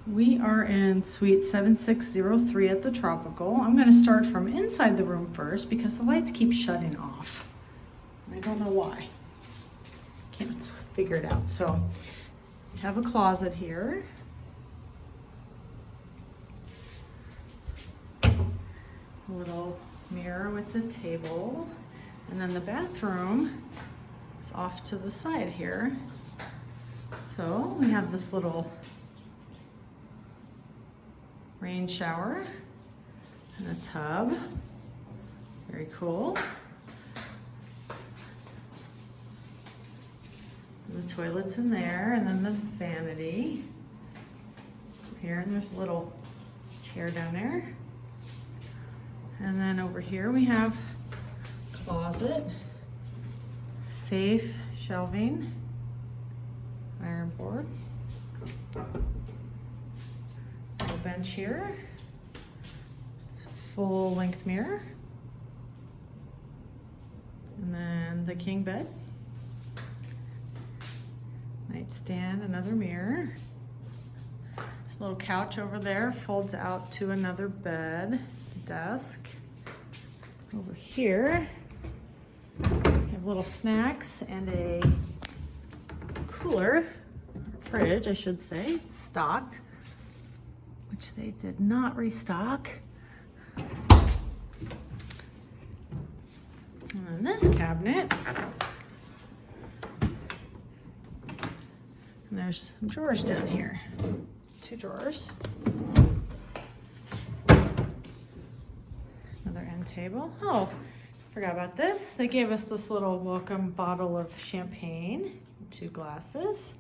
We are in suite 7603 at the Tropical. I'm going to start from inside the room first because the lights keep shutting off. I don't know why. Can't figure it out. So we have a closet here. A little mirror with the table. And then the bathroom is off to the side here. So we have this little rain shower and a tub. Very cool. And the toilet's in there, and then the vanity here, and there's a little chair down there. And then over here we have closet, safe, shelving, iron board. Bench here, full length mirror, and then the king bed, nightstand, another mirror. This little couch over there folds out to another bed, desk. Over here, we have little snacks and a cooler, fridge, I should say. It's stocked, which they did not restock. And then this cabinet, and there's some drawers down here. 2 drawers. Another end table. Oh, forgot about this. They gave us this little welcome bottle of champagne, 2 glasses.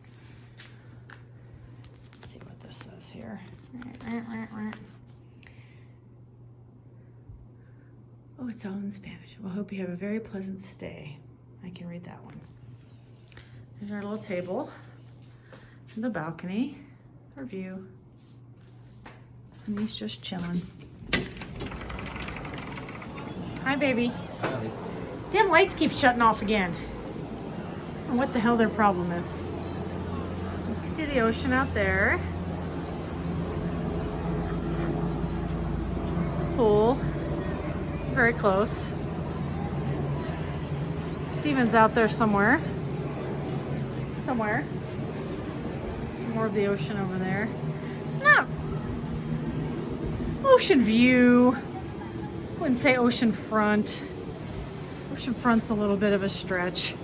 Let's see what this says here. Oh, it's all in Spanish. Well, hope you have a very pleasant stay. I can read that one. There's our little table, the balcony, our view, and he's just chilling. Hi, baby. Hi. Damn lights keep shutting off again. I don't know what the hell their problem is. You can see the ocean out there. Pool, very close. Steven's out there somewhere. Some more of the ocean over there. No, ocean view. I wouldn't say ocean front. Ocean front's a little bit of a stretch.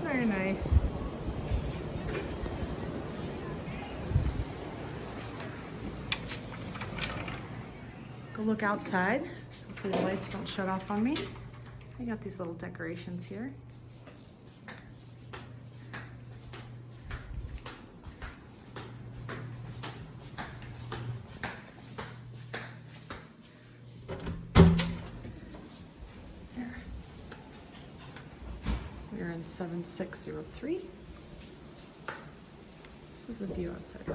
Very nice. Go look outside. Hopefully the lights don't shut off on me. I got these little decorations here. We're in 7603. This is the view outside.